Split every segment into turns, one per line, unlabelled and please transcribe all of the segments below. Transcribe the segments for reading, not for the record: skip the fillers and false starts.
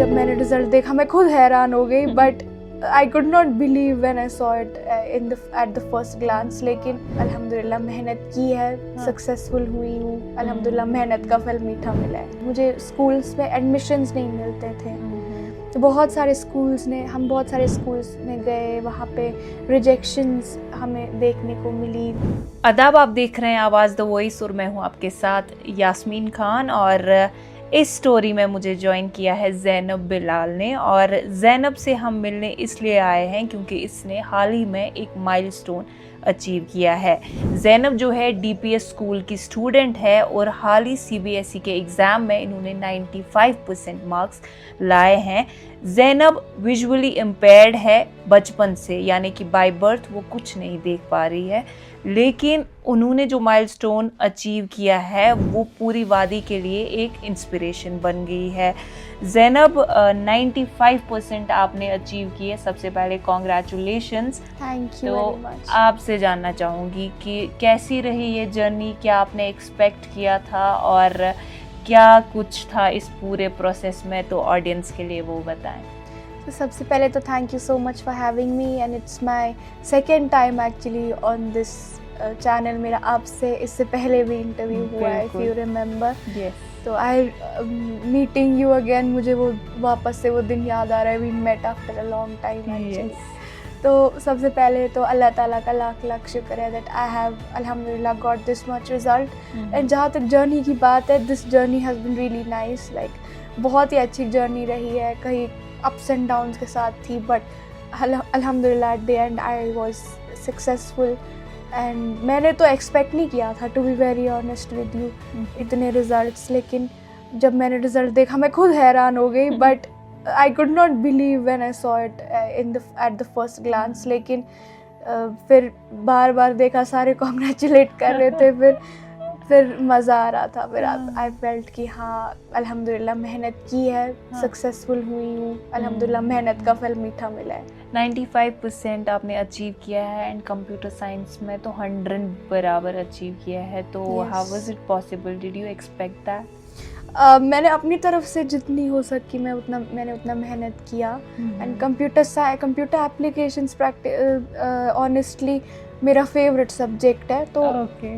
जब मैंने रिजल्ट देखा मैं खुद हैरान हो गई, but I could not believe when I saw it at the first glance. लेकिन अल्हम्दुलिल्लाह मेहनत की है, सक्सेसफुल हुई हूँ, अल्हम्दुलिल्लाह मेहनत का फल मीठा मिला है। मुझे स्कूल्स में एडमिशन्स नहीं मिलते थे, तो हम बहुत सारे स्कूल्स में गए, वहाँ पे रिजेक्शंस हमें देखने को मिली।
आदाब, आप देख रहे हैं आवाज़ द वॉइस और मैं हूँ आपके साथ यास्मीन खान। और इस स्टोरी में मुझे ज्वाइन किया है ज़ैनब बिलाल ने। और ज़ैनब से हम मिलने इसलिए आए हैं क्योंकि इसने हाल ही में एक माइलस्टोन अचीव किया है। ज़ैनब जो है डीपीएस स्कूल की स्टूडेंट है और हाल ही सीबीएसई के एग्ज़ाम में इन्होंने 95% मार्क्स लाए हैं। ज़ैनब विजुअली इम्पेयर्ड है बचपन से, यानी कि बाय बर्थ वो कुछ नहीं देख पा रही है, लेकिन उन्होंने जो माइलस्टोन अचीव किया है वो पूरी वादी के लिए एक इंस्पिरेशन बन गई है। ज़ैनब 95% आपने अचीव किए, सबसे पहले कॉन्ग्रेचुलेशंस।
थैंक यू
तो
वेरी मच।
आपसे जानना चाहूँगी कि कैसी रही ये जर्नी, क्या आपने एक्सपेक्ट किया था और क्या कुछ था इस पूरे प्रोसेस में, तो ऑडियंस के लिए वो बताएं।
तो सबसे पहले तो thank you so much for having me, and it's my second time actually on this channel. मेरा आपसे इससे पहले भी इंटरव्यू हुआ है, इफ यू रिमेंबर। तो आई मीटिंग यू अगेन, मुझे वो वापस से वो दिन याद आ रहा है। We met after a long time actually. तो सबसे पहले तो अल्लाह ताला का लाख लाख शुक्र है दैट आई हैव अल्हम्दुलिल्लाह got this much result. And जहाँ तक जर्नी की बात है, this journey has been really nice, like बहुत ही अच्छी जर्नी रही है। कहीं अप्स एंड डाउन्स के साथ थी, बट अल्हम्दुलिल्लाह at the end I was successful. And मैंने तो एक्सपेक्ट नहीं किया था, to be very honest with you, इतने रिजल्ट्स। लेकिन जब मैंने रिजल्ट देखा मैं खुद हैरान हो गई, but I could not believe when I saw it at the first glance. लेकिन फिर बार बार देखा, सारे कॉन्ग्रेचुलेट कर रहे थे, फिर मज़ा आ रहा था। फिर आई फेल्ट कि हाँ अल्हम्दुलिल्लाह मेहनत की है, सक्सेसफुल हुई हूँ, अल्हम्दुलिल्लाह मेहनत का फल मीठा मिला है।
95% आपने अचीव किया है एंड कंप्यूटर साइंस में तो 100 बराबर अचीव किया है। तो how was it possible, did you expect that?
मैंने अपनी तरफ से जितनी हो सकी मैंने उतना मेहनत किया। एंड कंप्यूटर एप्लीकेशंस ऑनेस्टली मेरा फेवरेट सब्जेक्ट है, तो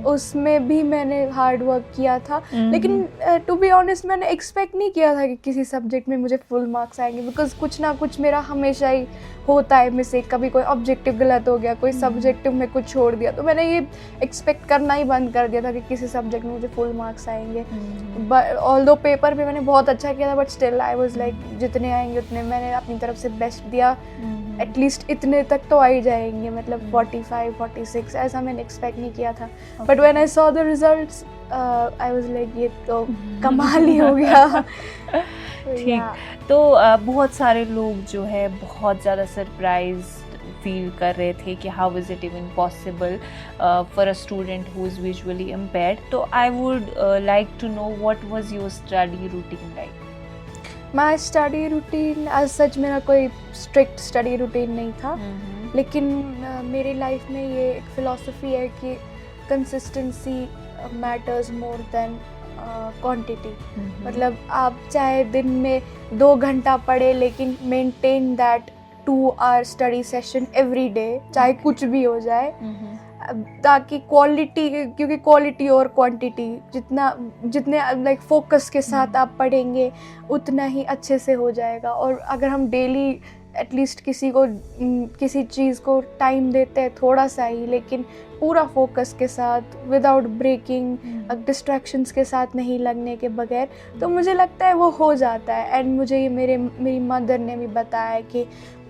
उसमें भी मैंने हार्ड वर्क किया था। लेकिन टू बी ऑनेस्ट मैंने एक्सपेक्ट नहीं किया था कि किसी सब्जेक्ट में मुझे फुल मार्क्स आएंगे, बिकॉज कुछ ना कुछ मेरा हमेशा ही होता है मिस्टेक। कभी कोई ऑब्जेक्टिव गलत हो गया, कोई सब्जेक्टिव में कुछ छोड़ दिया, तो मैंने ये एक्सपेक्ट करना ही बंद कर दिया था कि किसी सब्जेक्ट में मुझे फुल मार्क्स आएंगे। बट ऑल्दो पेपर पे मैंने बहुत अच्छा किया था, but still I was like जितने आएंगे उतने मैंने अपनी तरफ से बेस्ट दिया। एटलीस्ट इतने तक तो आ ही जाएंगे, मतलब 45 46 ऐसा मैंने एक्सपेक्ट नहीं किया था। But when I saw the results I was like ये तो कमाल ही हो गया।
ठीक, तो बहुत सारे लोग जो है बहुत ज़्यादा सरप्राइज फील कर रहे थे कि how is it even possible for a student who is visually impaired. तो I would like to know what was your study routine like?
My study routine as such मेरा कोई स्ट्रिक्ट स्टडी रूटीन नहीं था, लेकिन मेरी life में ये एक फ़िलॉसफी है कि consistency matters more than quantity. मतलब आप चाहे दिन में 2 घंटा पढ़े, लेकिन maintain that 2 hour study session every day, चाहे कुछ भी हो जाए, ताकि क्वालिटी, क्योंकि क्वालिटी और क्वांटिटी जितने लाइक फोकस के साथ आप पढ़ेंगे उतना ही अच्छे से हो जाएगा। और अगर हम डेली एटलीस्ट किसी चीज़ को टाइम देते हैं थोड़ा सा ही, लेकिन पूरा फोकस के साथ, विदाउट ब्रेकिंग, डिस्ट्रैक्शंस के साथ नहीं लगने के बगैर, तो मुझे लगता है वो हो जाता है। एंड मुझे ये मेरी मदर ने भी बताया कि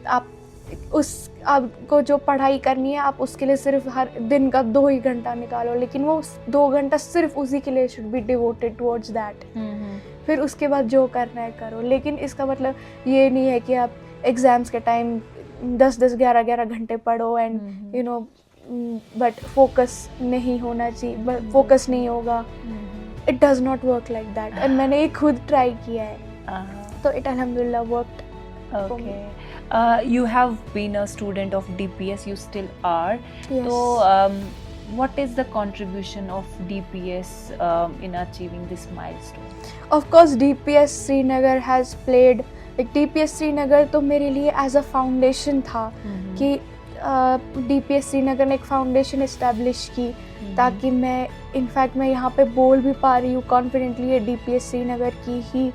आपको जो पढ़ाई करनी है आप उसके लिए सिर्फ हर दिन का 2 ही घंटा निकालो, लेकिन वो 2 घंटा सिर्फ उसी के लिए should be devoted towards that. फिर उसके बाद जो करना है करो। लेकिन इसका मतलब ये नहीं है कि आप एग्ज़ाम्स के टाइम 10-10 11-11 घंटे पढ़ो and you know, but focus नहीं होना चाहिए, फोकस नहीं होगा। It does not work like that. And मैंने ये खुद ट्राई किया है, तो इट अल्हम्दुलिल्लाह worked.
Okay. You have been a student of DPS, you still are.
Yes.
So what is the contribution of DPS in achieving this milestone?
Of course, DPS Srinagar has played like DPS Srinagar तो मेरे लिए as a foundation था कि DPS Srinagar ने एक foundation establish की ताकि मैं इनफैक्ट मैं यहाँ पे बोल भी पा रही हूँ कॉन्फिडेंटली, ये DPS श्रीनगर की ही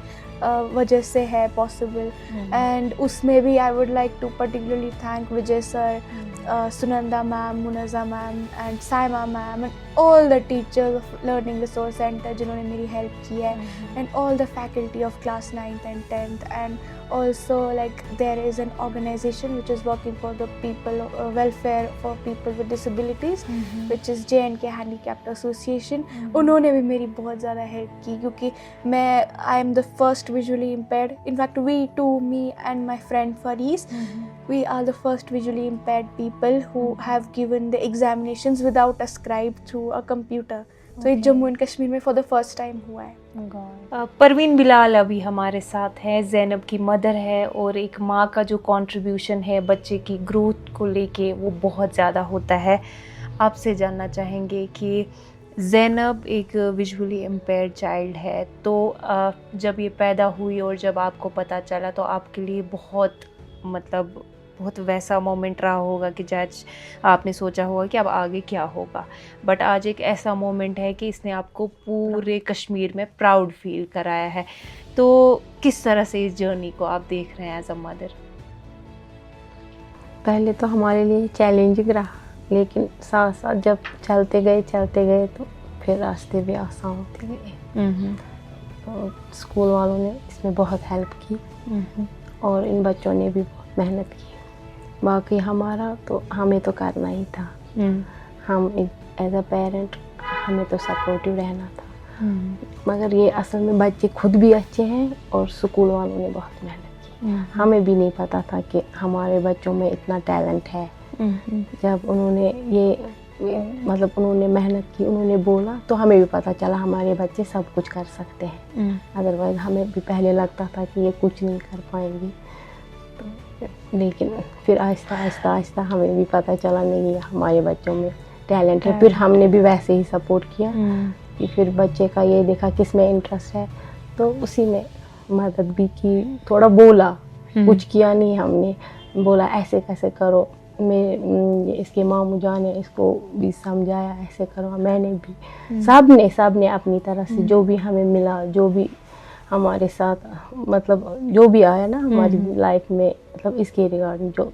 वजह से है पॉसिबल। एंड उसमें भी I would like to particularly thank Vijay sir, Sunanda ma'am, Munaza ma'am and Saima ma'am and all the teachers of learning resource centre जिन्होंने मेरी हेल्प की है, and all the faculty of class 9th and 10th, and also like there is an organization which is working for the people welfare for people with disabilities which is J&K Handicapped Association। उन्होंने भी मेरी बहुत ज़्यादा help की क्योंकि मैं I am the first visually impaired, in fact we two, me and my friend Faris, we are the first visually impaired people who have given the examinations without a scribe through a computer। तो ये Jammu and Kashmir में for the first time हुआ है।
परवीन बिलाल अभी हमारे साथ है, ज़ैनब की मदर है, और एक माँ का जो कंट्रीब्यूशन है बच्चे की ग्रोथ को लेके वो बहुत ज़्यादा होता है। आपसे जानना चाहेंगे कि ज़ैनब एक विजुअली इम्पेयर्ड चाइल्ड है, तो जब ये पैदा हुई और जब आपको पता चला तो आपके लिए बहुत वैसा मोमेंट रहा होगा कि जज आपने सोचा होगा कि अब आगे क्या होगा, बट आज एक ऐसा मोमेंट है कि इसने आपको पूरे कश्मीर में प्राउड फील कराया है। तो किस तरह से इस जर्नी को आप देख रहे हैं एज अ मदर?
पहले तो हमारे लिए चैलेंजिंग रहा, लेकिन साथ साथ जब चलते गए तो फिर रास्ते भी आसान होते गए। तो स्कूल वालों ने इसमें बहुत हेल्प की और इन बच्चों ने भी बहुत मेहनत की। बाकी हमारा तो हमें तो करना ही था, हम एज अ पेरेंट हमें तो सपोर्टिव रहना था। मगर ये असल में बच्चे खुद भी अच्छे हैं और स्कूल वालों ने बहुत मेहनत की। हमें भी नहीं पता था कि हमारे बच्चों में इतना टैलेंट है। जब उन्होंने उन्होंने मेहनत की, उन्होंने बोला तो हमें भी पता चला हमारे बच्चे सब कुछ कर सकते हैं। अदरवाइज हमें भी पहले लगता था कि ये कुछ नहीं कर पाएंगे, तो लेकिन फिर आहिस्ता हमें भी पता चला नहीं हमारे बच्चों में टैलेंट है। फिर हमने भी वैसे ही सपोर्ट किया कि फिर बच्चे का ये देखा किस में इंटरेस्ट है तो उसी में मदद भी की। थोड़ा बोला, कुछ किया नहीं, हमने बोला ऐसे कैसे करो। मैं इसके मामू जान ने इसको भी समझाया ऐसे करो। मैंने भी सब ने अपनी तरह से जो भी हमें मिला, जो भी हमारे साथ जो भी आया ना हमारी लाइफ में, इसके रिगार्डिंग जो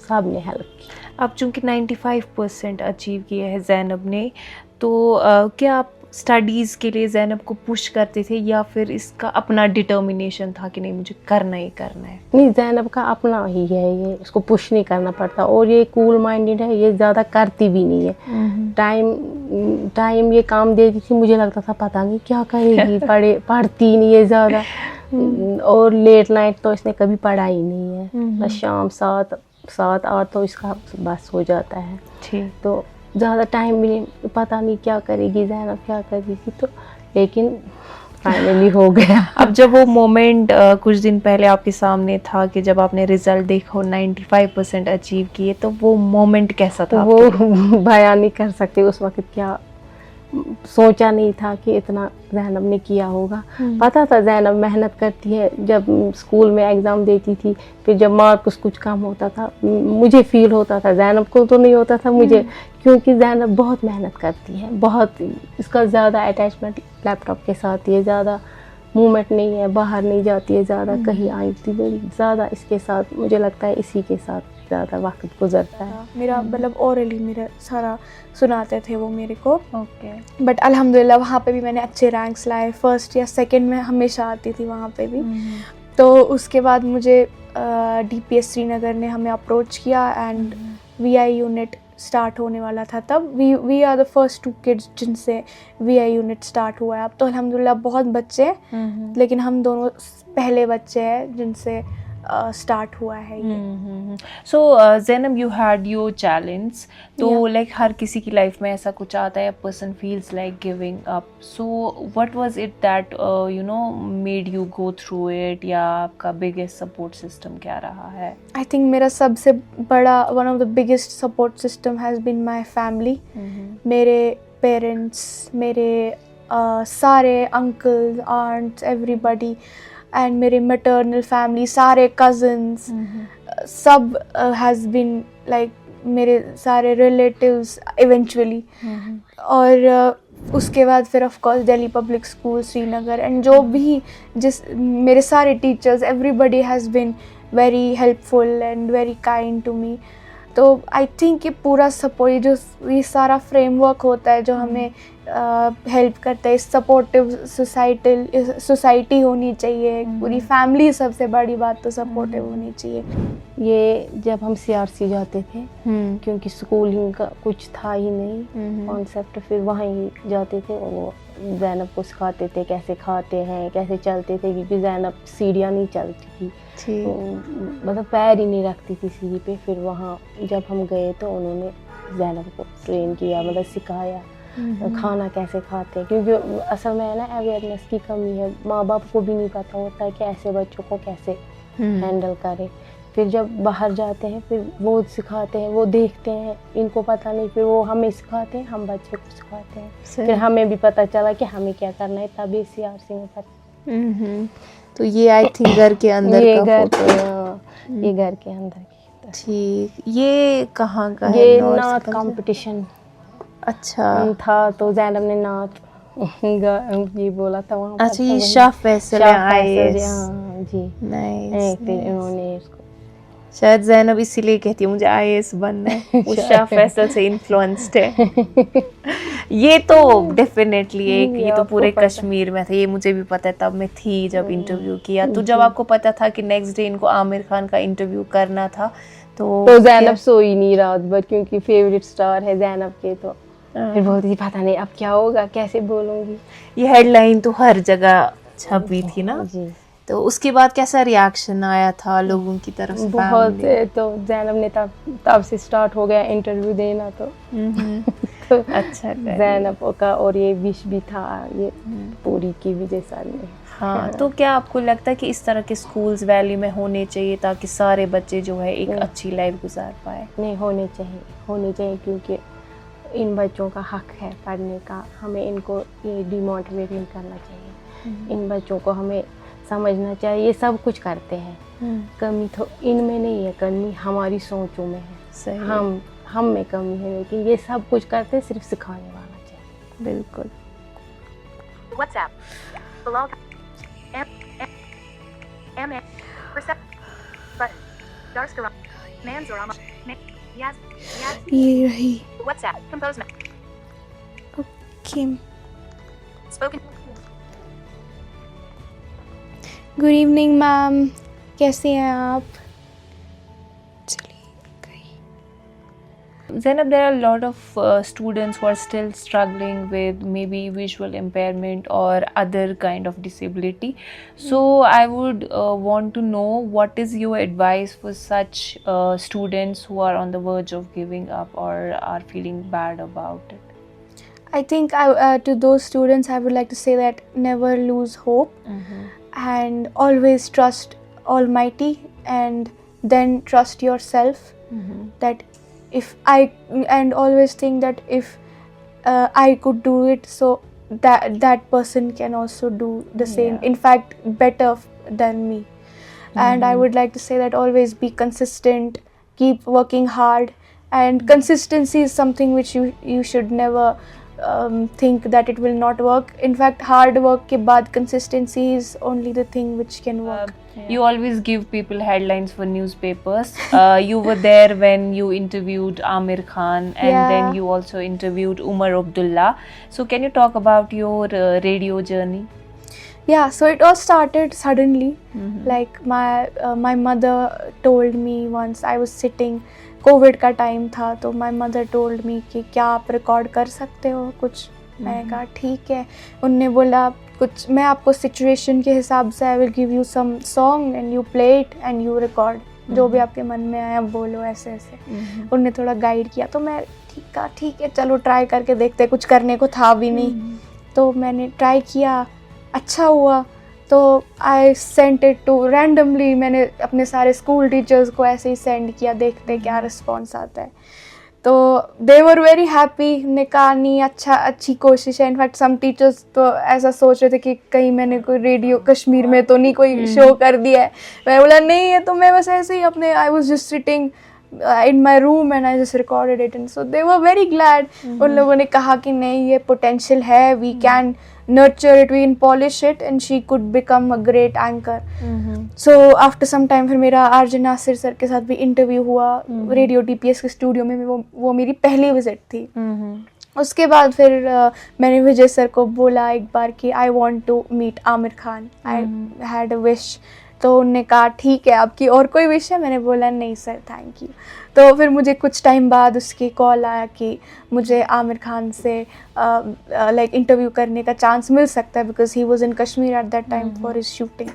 सब ने हेल्प की।
अब चूँकि 95% अचीव किया है ज़ैनब ने, तो क्या आप स्टडीज़ के लिए ज़ैनब को पुश करते थे या फिर इसका अपना डिटर्मिनेशन था कि नहीं मुझे करना ही करना है?
नहीं, ज़ैनब का अपना ही है, ये उसको पुश नहीं करना पड़ता और ये कूल माइंडेड है, ये ज़्यादा करती भी नहीं है। टाइम ये काम देती थी, मुझे लगता था पता नहीं क्या करेगी, पढ़ती नहीं है ज़्यादा और लेट नाइट तो इसने कभी पढ़ा ही नहीं है। बस शाम 7-8 तो इसका बस हो जाता है।
ठीक,
तो ज़्यादा टाइम भी नहीं, पता नहीं क्या करेगी ज़ैनब, क्या करेगी, तो लेकिन फाइनली हो गया।
अब जब वो मोमेंट कुछ दिन पहले आपके सामने था कि जब आपने रिजल्ट देखा 95% अचीव किए, तो वो मोमेंट कैसा था?
वो बयान नहीं कर सकते उस वक्त, क्या सोचा नहीं था कि इतना ज़ैनब ने किया होगा। पता था ज़ैनब मेहनत करती है, जब स्कूल में एग्ज़ाम देती थी, फिर जब मार्क्स कुछ कम होता था मुझे फील होता था, ज़ैनब को तो नहीं होता था मुझे, क्योंकि ज़ैनब बहुत मेहनत करती है, बहुत इसका ज़्यादा अटैचमेंट लैपटॉप के साथ, ये ज़्यादा मूवमेंट नहीं है, बाहर नहीं जाती है ज़्यादा, कहीं आई थी ज़्यादा इसके साथ, मुझे लगता है इसी के साथ ज़्यादा वक्त गुजरता है।
मेरा ओरली मेरा सारा सुनाते थे वो मेरे को।
ओके।
बट अल्हम्दुलिल्लाह वहाँ पे भी मैंने अच्छे रैंक्स लाए, फर्स्ट या सेकंड में हमेशा आती थी वहाँ पे भी। तो उसके बाद मुझे DPS श्रीनगर ने हमें अप्रोच किया एंड VI यूनिट स्टार्ट होने वाला था तब। We are the first 2 kids जिनसे VI यूनिट स्टार्ट हुआ है। अब तो अल्हम्दुलिल्लाह बहुत बच्चे हैं, लेकिन हम दोनों पहले बच्चे हैं जिनसे स्टार्ट हुआ है ये।
So Zainab, you had your challenge, तो लाइक हर किसी की लाइफ में ऐसा कुछ आता है, person feels like giving up, so what was it that made you go through it, या आपका बिगेस्ट सपोर्ट सिस्टम क्या रहा है?
आई थिंक मेरा सबसे बड़ा one of the biggest support system has been my family. मेरे पेरेंट्स, मेरे सारे अंकल्स, आंट्स, एवरीबडी, and मेरे maternal family, सारे cousins, सब has been like मेरे सारे relatives eventually. और उसके बाद फिर of course Delhi public school Srinagar, and जो भी जिस मेरे सारे teachers, everybody has been very helpful and very kind to me. तो आई थिंक ये पूरा सपोर्ट, ये सारा फ्रेमवर्क होता है जो हमें हेल्प करता है. सपोर्टिव सोसाइटी होनी चाहिए, पूरी फैमिली, सबसे बड़ी बात तो सपोर्टिव होनी चाहिए.
ये जब हम CRC जाते थे, क्योंकि स्कूलिंग का कुछ था ही नहीं कॉन्सेप्ट, फिर वहीं जाते थे और वो ज़ैनब को सिखाते थे कैसे खाते हैं, कैसे चलते थे, क्योंकि ज़ैनब सीढ़ियाँ नहीं चलती थी, तो मतलब पैर ही नहीं रखती थी सीढ़ी पे. फिर वहाँ जब हम गए तो उन्होंने ज़ैनब को ट्रेन किया, मतलब सिखाया खाना कैसे खाते हैं, क्योंकि असल में है ना अवेयरनेस की कमी है. माँ बाप को भी नहीं पता होता है कि ऐसे बच्चों को कैसे हैंडल करें. फिर जब बाहर जाते हैं फिर वो सिखाते हैं, वो देखते हैं, इनको पता नहीं, फिर वो हमें सिखाते हैं, हम बच्चे को सिखाते हैं. फिर हमें भी पता चला कि हमें क्या करना है, तभी CRC में पता.
तो ये आई थिंक घर के अंदर
ये
का
घर
फोटो.
ये घर के अंदर की.
ठीक, ये कहाँ का है?
ये नात कंपटीशन
अच्छा
था, तो ज़ैनब ने नात ये बोला था वहाँ.
अच्छा, ये शाह फैसल IAS.
हाँ जी,
नाइस.
फिर इन्होंने इसको
शायद ज़ैनब इसीलिए कहती है मुझे IAS बनना है, वो शाह फैसल से इन्फ्लुएंस्ड है. ये तो डेफिनेटली एक, ये तो पूरे कश्मीर में था, ये मुझे भी पता है, तब मैं थी जब इंटरव्यू किया. तो जब आपको पता था कि नेक्स्ट डे इनको आमिर खान का इंटरव्यू करना था, तो
ज़ैनब सोई नहीं रात भर, क्योंकि फेवरेट स्टार है ज़ैनब के. तो फिर बोलती थी पता नहीं अब क्या होगा, कैसे बोलूँगी.
ये हेडलाइन तो हर जगह छपी थी ना
जी.
तो उसके बाद कैसा रिएक्शन आया था लोगों की तरफ से?
बहुत. तो ज़ैनब ने तब से स्टार्ट हो गया इंटरव्यू देना. तो
अच्छा
ज़ैनब का और ये विश भी था, ये पूरी की विजय सर ने.
हाँ, तो क्या आपको लगता है कि इस तरह के स्कूल्स वैली में होने चाहिए ताकि सारे बच्चे जो है एक अच्छी लाइफ गुजार पाए?
नहीं, होने चाहिए, क्योंकि इन बच्चों का हक है पढ़ने का. हमें इनको ये डिमोटिवेट नहीं करना चाहिए. इन बच्चों को हमें समझना चाहिए ये सब कुछ करते हैं, कमी तो इनमें नहीं है, कमी हमारी सोचों में है.
सही.
हम में कमी है, लेकिन ये सब कुछ करते हैं, सिर्फ सिखाने वाला चाहिए.
बिल्कुल.
ये रही. ओके. गुड इवनिंग मैम, कैसे हैं आप?
Zainab, there are a lot of students who are still struggling with maybe visual impairment or other kind of disability. So I would want to know what is your advice for such students who are on the verge of giving up or are feeling bad about it?
I think to those students I would like to say that never lose hope, and always trust Almighty, and then trust yourself. That and always think that if I could do it, so that person can also do the same. In fact, better than me. And I would like to say that always be consistent, keep working hard, and consistency is something which you should never think that it will not work. In fact, hard work ke baad consistency is only the thing which can work.
You always give people headlines for newspapers. You were there when you interviewed Amir Khan, and then you also interviewed Umar Abdullah. So can you talk about your radio journey?
Yeah, so it all started suddenly. Like my mother told me once, I was sitting, Covid का time था, तो my mother told me कि क्या आप record कर सकते हो कुछ. मैंने कहा ठीक है. उनने बोला कुछ, मैं आपको सिचुएशन के हिसाब से I will give you some song and you play it and you record, जो भी आपके मन में आया बोलो, ऐसे ऐसे. उनने थोड़ा गाइड किया, तो मैं ठीक है चलो ट्राई करके देखते, कुछ करने को था भी नहीं. तो मैंने ट्राई किया, अच्छा हुआ. तो I sent it to randomly, मैंने अपने सारे स्कूल टीचर्स को ऐसे ही सेंड किया, देखते क्या रिस्पॉन्स आता है. तो दे वर वेरी हैप्पी, ने कहा नहीं अच्छा, अच्छी कोशिश है। इनफैक्ट सम टीचर्स तो ऐसा सोच रहे थे कि कहीं मैंने कोई रेडियो कश्मीर में तो नहीं कोई शो कर दिया है। मैं बोला नहीं, है तो मैं बस ऐसे ही अपने, I was just sitting in my room and I just recorded it, and so they were very glad. उन लोगों ने कहा कि नहीं, ये potential है, we can nurture it, we can polish it, and she could become a great anchor. So after some time फिर मेरा आरजे नासिर सर के साथ भी इंटरव्यू हुआ रेडियो DPS के स्टूडियो में। वो मेरी पहली विजिट थी। उसके बाद फिर मैंने विजय सर को बोला एक बार कि I want to meet Aamir Khan, I had a wish. तो उन्होंने कहा ठीक है, आपकी और कोई विश है? मैंने बोला नहीं सर, थैंक यू। तो फिर मुझे कुछ टाइम बाद उसकी कॉल आया कि मुझे आमिर खान से लाइक इंटरव्यू करने का चांस मिल सकता है, because he was in Kashmir at that time for his shooting.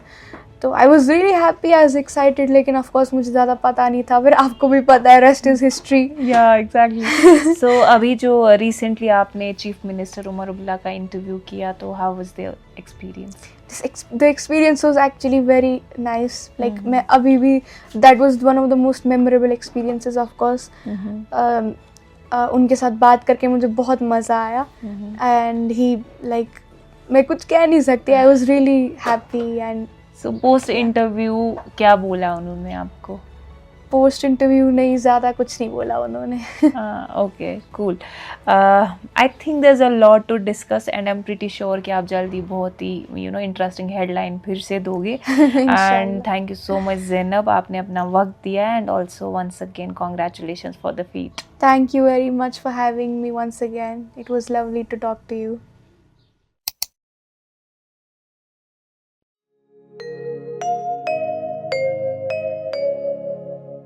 तो I was really happy, I was excited, लेकिन ऑफकोर्स मुझे ज़्यादा पता नहीं था। फिर आपको भी पता है, रेस्ट इज़ हिस्ट्री।
या एग्जैक्टली। सो अभी जो रिसेंटली आपने चीफ मिनिस्टर उमर अब्दुल्ला का इंटरव्यू किया, तो how was their experience?
The experience was actually very nice. Like मैं अभी भी, that was one of the most memorable experiences of course. उनके साथ बात करके मुझे बहुत मज़ा आया, and he like, मैं कुछ कह नहीं सकती, I was really happy. And
so post interview क्या बोला उन्होंने आपको?
पोस्ट इंटरव्यू नहीं, ज़्यादा कुछ नहीं बोला उन्होंने।
Okay, cool. I think there is a lot to discuss and I am pretty sure कि आप जल्दी बहुत ही इंटरेस्टिंग हेडलाइन फिर से दोगे। And thank you so much Zainab, आपने अपना वक्त दिया, and also once again congratulations for the feat.
Thank you very much for having me once again. It was lovely to talk to you.